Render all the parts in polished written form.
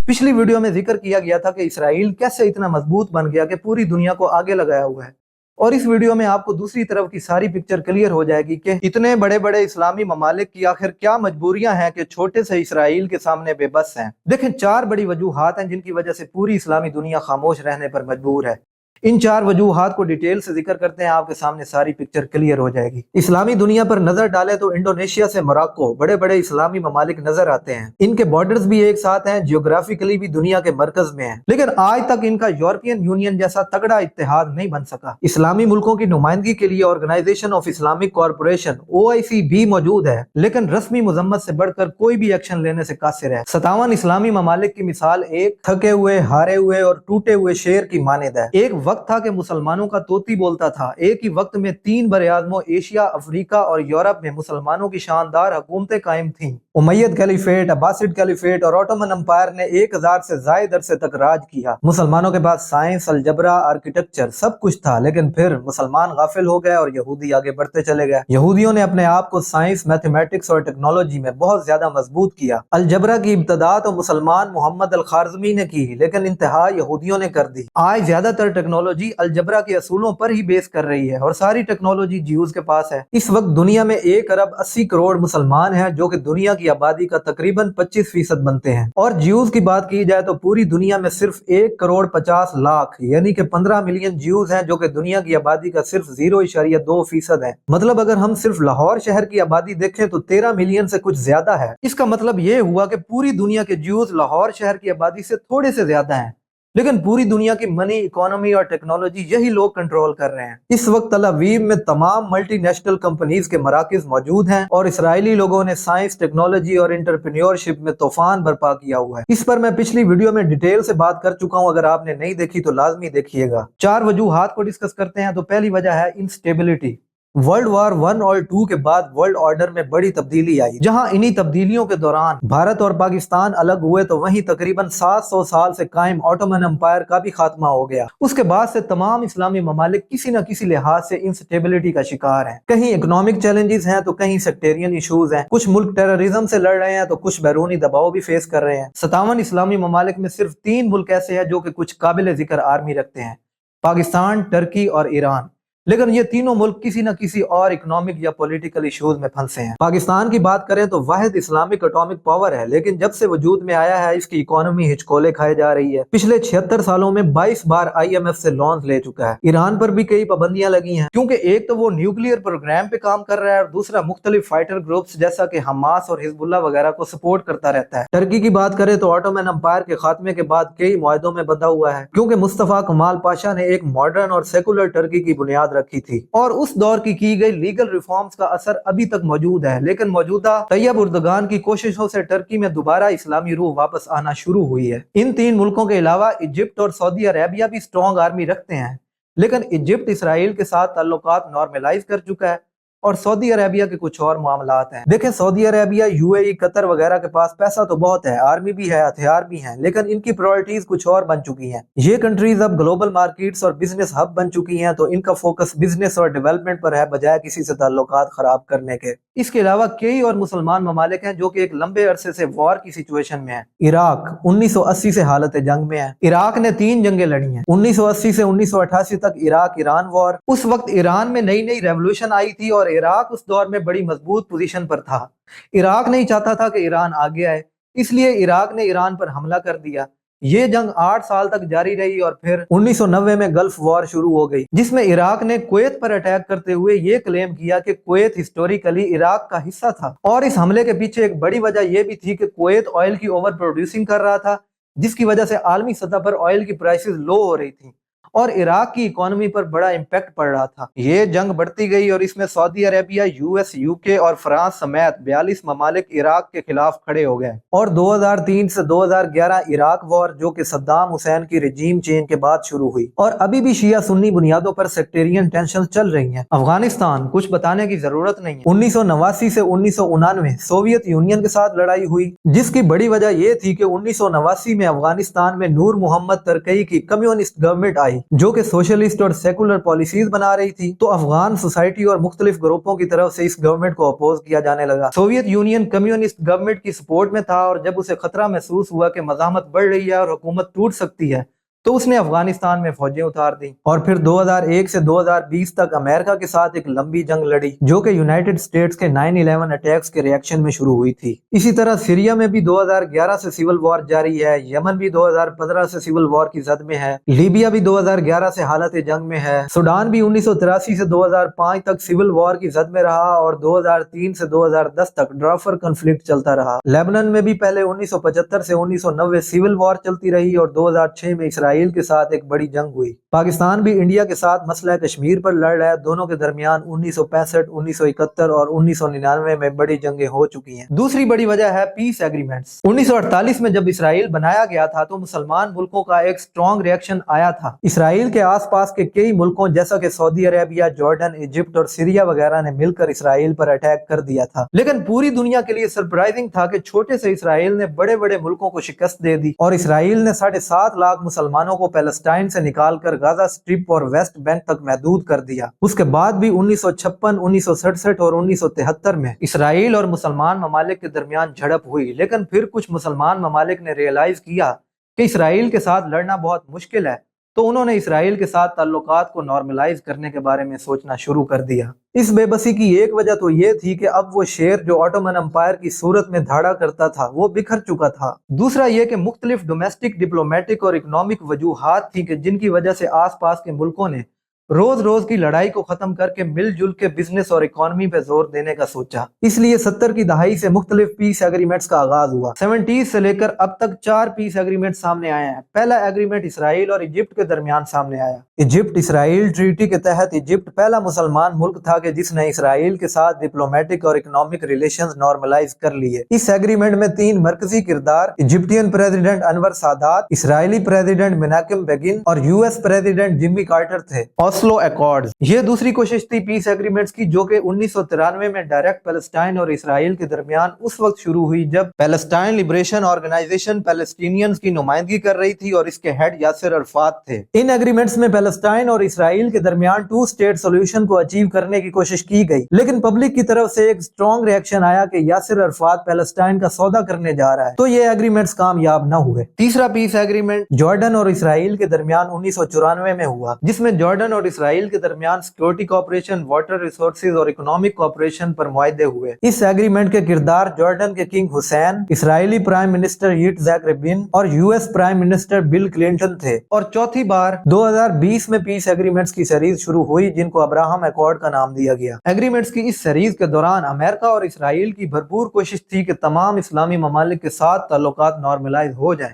पिछली वीडियो में जिक्र किया गया था कि इसराइल कैसे इतना मजबूत बन गया कि पूरी दुनिया को आगे लगाया हुआ है, और इस वीडियो में आपको दूसरी तरफ की सारी पिक्चर क्लियर हो जाएगी कि इतने बड़े बड़े इस्लामी ममालिक की आखिर क्या मजबूरियां हैं कि छोटे से इसराइल के सामने बेबस हैं। देखें, 4 बड़ी वजूहात हैं जिनकी वजह से पूरी इस्लामी दुनिया खामोश रहने पर मजबूर है। इन 4 वजूहात को डिटेल से जिक्र करते हैं, आपके सामने सारी पिक्चर क्लियर हो जाएगी। इस्लामी दुनिया पर नजर डाले तो इंडोनेशिया से मोरक्को बड़े बड़े इस्लामी ममालिक नजर आते हैं। इनके बॉर्डर्स भी एक साथ हैं, जियोग्राफिकली भी दुनिया के मरकज में हैं, लेकिन आज तक इनका यूरोपियन यूनियन जैसा तगड़ा इत्तेहाद नहीं बन सका। इस्लामी मुल्कों की नुमाइंदगी के लिए organisation of Islamic corporation OIC भी मौजूद है, लेकिन रस्मी मजम्मत से बढ़कर कोई भी एक्शन लेने से कासिर है। 57 इस्लामी ममालिक की मिसाल एक थके हुए, हारे हुए और टूटे हुए शेर की मानद है। एक वक्त था कि मुसलमानों का तोती बोलता था। एक ही वक्त में 3 बरआज़मों एशिया, अफ्रीका और यूरोप में मुसलमानों की शानदार हुकूमतें कायम थीं। उमैयद कैलिफेट, अब्बासिड कैलिफेट और ऑटोमन एम्पायर ने 1000 से ज़ायद अरसे तक राज किया। मुसलमानों के पास साइंस, अलजबरा, आर्किटेक्चर सब कुछ था, लेकिन फिर मुसलमान गाफिल हो गए और यहूदी आगे बढ़ते चले गए। यहूदियों ने अपने आप को साइंस, मैथमेटिक्स और टेक्नोलॉजी में बहुत ज्यादा मजबूत किया। अलजबरा की इब्तदा तो मुसलमान मोहम्मद अल खारज़मी ने की, लेकिन इंतहा यहूदियों ने कर दी। आज ज्यादातर टेक्नोलॉजी अलजबरा के असूलों पर ही बेस कर रही है और सारी टेक्नोलॉजी ज्यूज के पास है। इस वक्त दुनिया में 1 अरब 80 करोड़ मुसलमान हैं, जो कि दुनिया की आबादी का तकरीबन 25% बनते हैं। और ज्यूज की बात की जाए तो पूरी दुनिया में सिर्फ 1 करोड़ 50 लाख यानी कि 15 मिलियन ज्यूज हैं, जो कि दुनिया की आबादी का सिर्फ 0.2% है। मतलब अगर हम सिर्फ लाहौर शहर की आबादी देखें तो 13 मिलियन से कुछ ज्यादा है। इसका मतलब ये हुआ कि पूरी दुनिया के ज्यूज लाहौर शहर की आबादी से थोड़े से ज्यादा हैं, लेकिन पूरी दुनिया की मनी, इकोनॉमी और टेक्नोलॉजी यही लोग कंट्रोल कर रहे हैं। इस वक्त तल अवीव में तमाम मल्टीनेशनल कंपनीज के मराकज मौजूद हैं और इसराइली लोगों ने साइंस, टेक्नोलॉजी और एंटरप्रेन्योरशिप में तूफान बर्पा किया हुआ है। इस पर मैं पिछली वीडियो में डिटेल से बात कर चुका हूं, अगर आपने नहीं देखी तो लाजमी देखिएगा। 4 वजूहात को डिस्कस करते हैं। तो पहली वजह है इंस्टेबिलिटी। वर्ल्ड वार 1 और 2 के बाद वर्ल्ड ऑर्डर में बड़ी तब्दीली आई। जहां इन्हीं तब्दीलियों के दौरान भारत और पाकिस्तान अलग हुए, तो वहीं तकरीबन 700 साल से कायम ऑटोमन एम्पायर का भी खात्मा हो गया। उसके बाद से तमाम इस्लामी ममालिक किसी न किसी लिहाज से इंस्टेबिलिटी का शिकार हैं। कहीं इकोनॉमिक चैलेंजेस हैं तो कहीं सेक्टेरियन इशूज हैं। कुछ मुल्क टेररिज्म से लड़ रहे हैं तो कुछ बैरूनी दबाव भी फेस कर रहे हैं। 57 इस्लामी ममालिक में सिर्फ 3 मुल्क ऐसे हैं जो कि कुछ काबिल जिक्र आर्मी रखते हैं, पाकिस्तान, टर्की और ईरान। लेकिन ये तीनों मुल्क किसी न किसी और इकोनॉमिक या पॉलिटिकल इश्यूज में फंसे हैं। पाकिस्तान की बात करें तो वाहिद इस्लामिक एटॉमिक पावर है, लेकिन जब से वजूद में आया है इसकी इकोनॉमी हिचकोले खाए जा रही है। पिछले 76 सालों में 22 बार IMF से लोन ले चुका है। ईरान पर भी कई पाबंदियां लगी हैं, क्योंकि एक तो वो न्यूक्लियर प्रोग्राम पे काम कर रहा है और दूसरा मुख्तलिफ फाइटर ग्रुप्स जैसा कि हमास और हिजबुल्लाह वगैरह को सपोर्ट करता रहता है। टर्की की बात करें तो ऑटोमन एम्पायर के खात्मे के बाद कई मुआहदों में बंधा हुआ है, क्योंकि मुस्तफा कमाल पाशा ने एक मॉडर्न और सेकुलर टर्की की बुनियाद रखी थी और उस दौर की गई लीगल रिफॉर्म्स का असर अभी तक मौजूद है। लेकिन मौजूदा तैयब उर्दगान की कोशिशों से टर्की में दोबारा इस्लामी रूह वापस आना शुरू हुई है। इन 3 मुल्कों के अलावा इजिप्ट और सऊदी अरेबिया भी स्ट्रॉन्ग आर्मी रखते हैं, लेकिन इजिप्ट इसराइल के साथ ताल्लुकात नॉर्मलाइज कर चुका है और सऊदी अरेबिया के कुछ और मामलात हैं। देखें, सऊदी अरेबिया, UAE, कतर वगैरह के पास पैसा तो बहुत है, आर्मी भी है, हथियार भी हैं, लेकिन इनकी प्रायोरिटीज कुछ और बन चुकी हैं। ये कंट्रीज अब ग्लोबल मार्केट्स और बिजनेस हब बन चुकी हैं, तो इनका फोकस बिजनेस और डेवलपमेंट पर है, बजाय किसी से ताल्लुकात खराब करने के। इसके अलावा कई और मुसलमान ममालिक हैं जो कि एक लंबे अरसे से वॉर की सिचुएशन में है। इराक 1980 से हालत जंग में है। इराक ने 3 जंगें लड़ी हैं। 1980 से 1988 तक इराक ईरान वॉर। उस वक्त ईरान में नई नई रेवोल्यूशन आई थी और इराक उस दौर में बड़ी मजबूत पोजीशन पर था। इराक नहीं चाहता था कि ईरान आगे आए, इसलिए इराक ने ईरान पर हमला कर दिया। ये जंग 8 साल तक जारी रही और फिर 1990 में गल्फ वॉर शुरू हो गई, जिसमें इराक ने कुवैत पर अटैक करते हुए ये क्लेम किया कि कुवैत हिस्टोरिकली इराक का हिस्सा था। और इस हमले के पीछे एक बड़ी वजह यह भी थी कि कुवैत ऑयल की ओवर प्रोड्यूसिंग कर रहा था, जिसकी वजह से आलमी सतह पर ऑयल की प्राइसेस लो हो रही थी और इराक की इकोनॉमी पर बड़ा इम्पैक्ट पड़ रहा था। ये जंग बढ़ती गई और इसमें सऊदी अरेबिया, US, UK और फ्रांस समेत 42 ममालिक इराक के खिलाफ खड़े हो गए। और 2003 से 2011 इराक वॉर, जो कि सद्दाम हुसैन की रिजीम चेंज के बाद शुरू हुई और अभी भी शिया सुन्नी बुनियादों पर सेक्टेरियन टेंशन चल रही हैं। अफगानिस्तान कुछ बताने की जरूरत नहीं है। 1989 से 1999 सोवियत यूनियन के साथ लड़ाई हुई, जिसकी बड़ी वजह यह थी कि 1989 में अफगानिस्तान में नूर मोहम्मद तरकई की कम्युनिस्ट गवर्नमेंट आई जो कि सोशलिस्ट और सेकुलर पॉलिसीज बना रही थी, तो अफगान सोसाइटी और मुख्तलिफ ग्रुपों की तरफ से इस गवर्नमेंट को अपोज किया जाने लगा। सोवियत यूनियन कम्युनिस्ट गवर्नमेंट की सपोर्ट में था और जब उसे खतरा महसूस हुआ कि मज़ाहमत बढ़ रही है और हुकूमत टूट सकती है, तो उसने अफगानिस्तान में फौजें उतार दी और फिर 2001 से 2020 तक अमेरिका के साथ एक लंबी जंग लड़ी, जो कि यूनाइटेड स्टेट्स के 9/11 अटैक्स के रिएक्शन में शुरू हुई थी। इसी तरह सीरिया में भी 2011 से सिविल वॉर जारी है, यमन भी 2015 से सिविल वॉर की जद में है, लीबिया भी 2011 से हालत जंग में है, सूडान भी 1983 से 2005 तक सिविल वॉर की जद में रहा और 2003 से 2010 तक ड्राफर कॉन्फ्लिक्ट चलता रहा। लेबनान में भी पहले 1975 से 1990 सिविल वॉर चलती रही और 2006 में इसराइल के साथ एक बड़ी जंग हुई। पाकिस्तान भी इंडिया के साथ मसला कश्मीर पर लड़ रहा है। दोनों के दरमियान 1965, 1971 और 1999 में बड़ी जंगें हो चुकी हैं। दूसरी बड़ी वजह है पीस एग्रीमेंट्स। 1948 में जब इसराइल बनाया गया था तो मुसलमान मुल्कों का एक स्ट्रॉन्ग रिएक्शन आया था। इसराइल के आसपास के कई मुल्कों जैसा कि सऊदी अरेबिया, जॉर्डन, इजिप्ट और सीरिया वगैरह ने मिलकर इसराइल पर अटैक कर दिया था। लेकिन पूरी दुनिया के लिए सरप्राइजिंग था कि छोटे से इसराइल ने बड़े बड़े मुल्कों को शिकस्त दे दी और इसराइल ने 7.5 लाख मुसलमानों को पैलेस्टाइन से निकालकर गाजा स्ट्रिप और वेस्ट बैंक तक महदूद कर दिया। उसके बाद भी 1956, 1967 और 1973 में इसराइल और मुसलमान ममालिक के दरमियान झड़प हुई, लेकिन फिर कुछ मुसलमान ममालिक ने रियलाइज किया कि इसराइल के साथ लड़ना बहुत मुश्किल है, तो उन्होंने इसराइल के साथ ताल्लुकात को नॉर्मलाइज करने के बारे में सोचना शुरू कर दिया। इस बेबसी की एक वजह तो ये थी कि अब वो शेर जो ऑटोमन एम्पायर की सूरत में धाड़ा करता था वो बिखर चुका था। दूसरा ये कि मुख्तलिफ डोमेस्टिक, डिप्लोमेटिक और इकोनॉमिक वजूहात थी कि जिनकी वजह से आस पास के मुल्कों ने रोज रोज की लड़ाई को खत्म करके मिलजुल के बिजनेस और इकोनॉमी पे जोर देने का सोचा। इसलिए 70 की दहाई से मुख्तलिफ पीस एग्रीमेंट्स का आगाज हुआ। 70 से लेकर अब तक 4 पीस एग्रीमेंट सामने आए हैं। पहला एग्रीमेंट इसराइल और इजिप्ट के दरमियान सामने आया। इजिप्ट इसराइल ट्रीटी के तहत इजिप्ट पहला मुसलमान मुल्क था कि जिसने इसराइल के साथ डिप्लोमेटिक और इकोनॉमिक रिलेशंस नॉर्मलाइज कर लिए। इस एग्रीमेंट में 3 मरकजी किरदार Egyptian president Anwar Sadat, Israeli president Menachem Begin और यूएस प्रेसिडेंट जिम्मी कार्टर थे। ऑस्लो अकॉर्ड्स, ये दूसरी कोशिश थी पीस एग्रीमेंट्स की, जो कि 1993 में डायरेक्ट पैलेस्टाइन और इसराइल के दरमियान उस वक्त शुरू हुई जब पैलेस्टाइन लिबरेशन ऑर्गेनाइजेशन पैलेस्टीनियंस की नुमाइंदगी कर रही थी और इसके हेड यासिर अरफात थे। इन एग्रीमेंट्स में पैलेस्टाइन और इसराइल के दरमियान 2 स्टेट सोल्यूशन को अचीव करने की कोशिश की गई, लेकिन पब्लिक की तरफ से एक स्ट्रॉन्ग रिएक्शन आया कि यासिर अरफात पैलेस्टाइन का सौदा करने जा रहा है, तो ये एग्रीमेंट्स कामयाब न हुए। तीसरा पीस एग्रीमेंट जॉर्डन और इसराइल के दरमियान 1994 में हुआ, जिसमें जॉर्डन और इसराइल के दरमियान सिक्योरिटी कोऑपरेशन, वाटर रिसोर्सेज और इकोनॉमिक कोऑपरेशन पर मुआहदे हुए। इस एग्रीमेंट के किरदार जॉर्डन के king Hussein, Israeli prime minister Yitzhak Rabin और US prime minister Bill Clinton थे। और चौथी बार 2020 में पीस एग्रीमेंट्स की सीरीज शुरू हुई जिनको अब्राहम अकॉर्ड का नाम दिया गया। एग्रीमेंट्स की इस सीरीज के दौरान अमेरिका और इसराइल की भरपूर कोशिश थी कि तमाम इस्लामी ममालिक के साथ ताल्लुकात नॉर्मलाइज हो जाएं।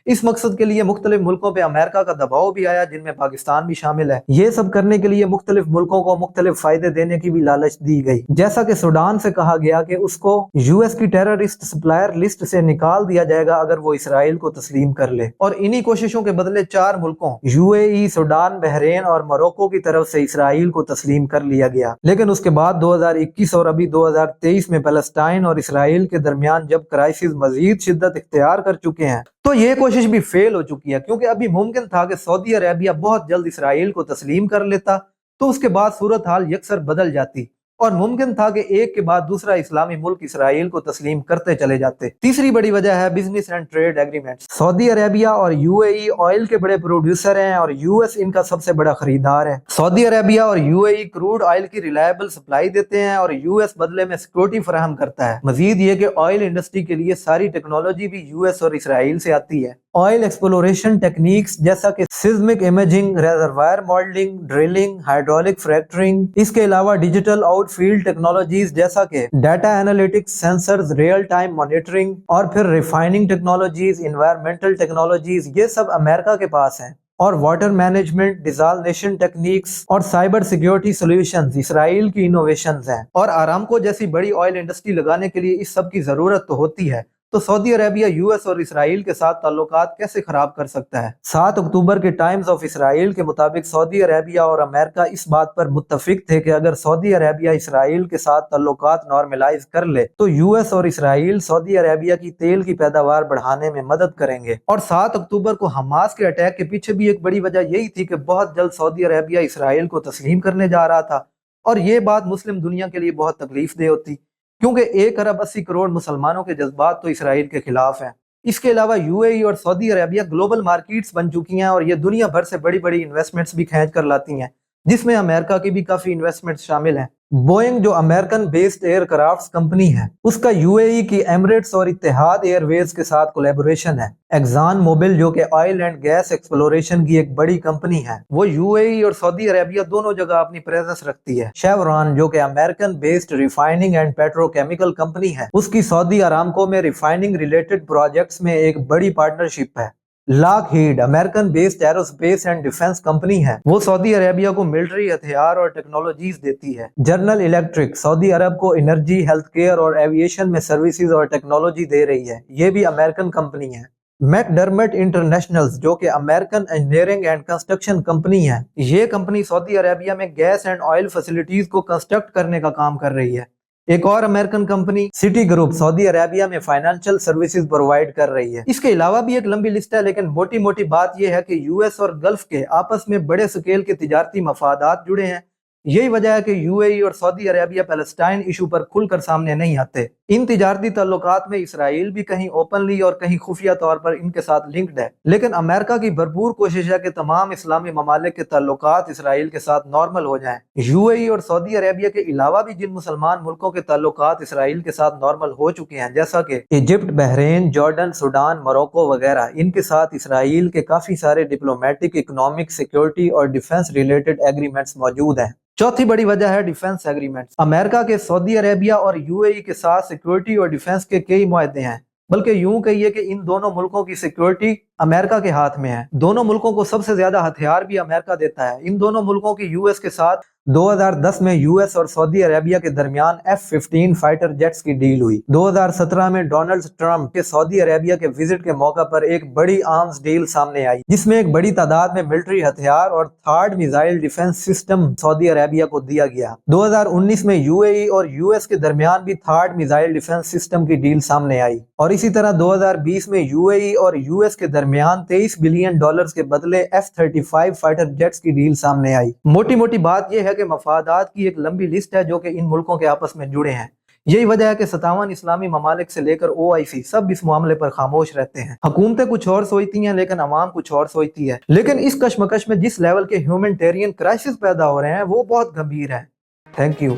इस मकसद के लिए मुख्तलिफ मुल्कों पे अमेरिका का दबाव भी आया, जिनमें पाकिस्तान भी शामिल है। ये सब करने के लिए मुख्तलिफ मुल्कों को मुख्तलिफ फायदे देने की भी लालच दी गई, जैसा कि सूडान से कहा गया कि उसको यूएस की टेररिस्ट सप्लायर लिस्ट से निकाल दिया जाएगा अगर वो इसराइल को तस्लीम कर ले। और इन्हीं कोशिशों के बदले 4 मुल्कों यूएई, सूडान, बहरेन और मोरक्को की तरफ से इसराइल को तस्लीम कर लिया गया। लेकिन उसके बाद 2021 और अभी 2023 में पैलेस्टाइन और इसराइल के दरमियान जब क्राइसिस मजीद शिद्दत इख्तियार कर चुके हैं, तो ये कोशिश भी फेल हो चुकी है, क्योंकि अभी मुमकिन था कि सऊदी अरेबिया बहुत जल्द इसराइल को तस्लीम कर लेता, तो उसके बाद सूरत हाल यकसर बदल जाती और मुमकिन था कि एक के बाद दूसरा इस्लामी मुल्क इसराइल को तस्लीम करते चले जाते। तीसरी बड़ी वजह है business and trade agreements. Saudi Arabia और यूएई ऑयल के बड़े प्रोड्यूसर हैं और यूएस इनका सबसे बड़ा खरीदार है। सऊदी अरेबिया और यूएई क्रूड ऑयल की रिलायबल सप्लाई देते हैं और यूएस बदले में सिक्योरिटी फराहम करता है। मजीद ये कि ऑयल इंडस्ट्री के लिए सारी टेक्नोलॉजी भी यूएस और इसराइल से आती है। ऑयल एक्सप्लोरेशन टेक्निक्स जैसा कि seismic imaging, reservoir modelling, drilling, hydraulic fracturing, इसके अलावा डिजिटल आउटफील्ड टेक्नोलॉजीज जैसा कि data analytics, sensors, real time monitoring और फिर रिफाइनिंग टेक्नोलॉजीज, एनवायरमेंटल टेक्नोलॉजीज, ये सब अमेरिका के पास हैं। और वाटर मैनेजमेंट, डिसालिनेशन टेक्निक्स और साइबर सिक्योरिटी सॉल्यूशंस इसराइल की इनोवेशंस हैं। और आरामको जैसी बड़ी ऑयल इंडस्ट्री लगाने के लिए इस सब की जरूरत तो होती है, तो सऊदी अरेबिया यूएस और इसराइल के साथ ताल्लुकात कैसे खराब कर सकता है। 7 अक्टूबर के टाइम्स ऑफ इसराइल के मुताबिक सऊदी अरेबिया और अमेरिका इस बात पर मुत्तफिक थे कि अगर सऊदी अरेबिया इसराइल के साथ ताल्लुकात नॉर्मलाइज कर ले तो यूएस और इसराइल सऊदी अरेबिया की तेल की पैदावार बढ़ाने में मदद करेंगे। और 7 अक्टूबर को हमास के अटैक के पीछे भी एक बड़ी वजह यही थी कि बहुत जल्द सऊदी अरेबिया इसराइल को तस्लीम करने जा रहा था, और ये बात मुस्लिम दुनिया के लिए बहुत तकलीफ दे होती, क्योंकि 1 अरब 80 करोड़ मुसलमानों के जज्बात तो इसराइल के खिलाफ हैं। इसके अलावा यूएई और सऊदी अरेबिया ग्लोबल मार्केट्स बन चुकी हैं और ये दुनिया भर से बड़ी बड़ी इन्वेस्टमेंट्स भी खींच कर लाती हैं, जिसमें अमेरिका की भी काफी इन्वेस्टमेंट्स शामिल हैं। बोइंग जो अमेरिकन बेस्ड एयरक्राफ्ट कंपनी है, उसका यूएई की एमिरेट्स और इत्तेहाद एयरवेज के साथ कोलैबोरेशन है। एक्सान मोबिल जो कि ऑयल एंड गैस एक्सप्लोरेशन की एक बड़ी कंपनी है, वो यूएई और सऊदी अरेबिया दोनों जगह अपनी प्रेजेंस रखती है। शेवरॉन जो कि American based refining and petrochemical company है, उसकी सऊदी अरामको में रिफाइनिंग रिलेटेड प्रोजेक्ट्स में एक बड़ी पार्टनरशिप है। Lockheed American based aerospace and defence company है, वो सऊदी अरेबिया को मिलिट्री हथियार और टेक्नोलॉजीज देती है। जनरल इलेक्ट्रिक सऊदी अरब को एनर्जी, हेल्थ केयर और एविएशन में सर्विसेज और टेक्नोलॉजी दे रही है, ये भी अमेरिकन कंपनी है। मैकडर्मट इंटरनेशनल जो कि American engineering and construction company है, ये कंपनी सऊदी अरेबिया में गैस एंड ऑयल फैसिलिटीज को कंस्ट्रक्ट करने का काम कर रही है। एक और American company city group Saudi Arabia में फाइनेंशियल सर्विसेज प्रोवाइड कर रही है। इसके अलावा भी एक लंबी लिस्ट है, लेकिन मोटी मोटी बात यह है कि यूएस और गल्फ के आपस में बड़े स्केल के तिजारती मफादात जुड़े हैं। यही वजह है कि यूएई और सऊदी अरेबिया पैलेस्टाइन इशू पर खुलकर सामने नहीं आते। इन तिजारती ताल्लुकात में इसराइल भी कहीं ओपनली और कहीं खुफिया तौर पर इनके साथ लिंक्ड है, लेकिन अमेरिका की भरपूर कोशिश है कि तमाम इस्लामी ममालिक के ताल्लुकात इसराइल के साथ नॉर्मल हो जाएं। यूएई और सऊदी अरेबिया के अलावा भी जिन मुसलमान मुल्कों के ताल्लुकात इसराइल के साथ नॉर्मल हो चुके हैं, जैसा कि Egypt, Bahrain, Jordan, Sudan, Morocco वगैरह, इनके साथ इसराइल के काफी सारे डिप्लोमेटिक, इकोनॉमिक, सिक्योरिटी और डिफेंस रिलेटेड एग्रीमेंट्स मौजूद हैं। चौथी बड़ी वजह है डिफेंस एग्रीमेंट्स। अमेरिका के सऊदी अरेबिया और यूएई के साथ सिक्योरिटी और डिफेंस के कई मुआहदे हैं, बल्कि यूं कहिए कि इन दोनों मुल्कों की सिक्योरिटी अमेरिका के हाथ में है। दोनों मुल्कों को सबसे ज्यादा हथियार भी अमेरिका देता है। इन दोनों मुल्कों की यूएस के साथ 2010 में यूएस और सऊदी अरेबिया के दरमियान F-15 फाइटर जेट्स की डील हुई। 2017 में डोनाल्ड ट्रंप के सऊदी अरेबिया के विजिट के मौका पर एक बड़ी आर्म्स डील सामने आई, जिसमें एक बड़ी तादाद में मिलिट्री हथियार और third missile defence system Saudi Arabia को दिया गया। 2019 में यूएई और यूएस के दरमियान भी थर्ड मिसाइल डिफेंस सिस्टम की डील सामने आई, और इसी तरह 2020 में यूएई और यूएस के दरमियान $23 बिलियन के बदले F-35 फाइटर जेट्स की डील सामने आई। मोटी मोटी बात यह है कि मफादात की एक लंबी लिस्ट है जो कि इन मुल्कों के आपस में जुड़े हैं। यही वजह है कि 57 इस्लामी ममालिक से लेकर OIC सब इस मामले पर खामोश रहते हैं। हुकूमतें कुछ और सोचती हैं, लेकिन अवाम कुछ और सोचती है। लेकिन इस कशमकश में जिस लेवल के ह्यूमैनिटेरियन क्राइसिस पैदा हो रहे हैं वो बहुत गंभीर है। Thank you.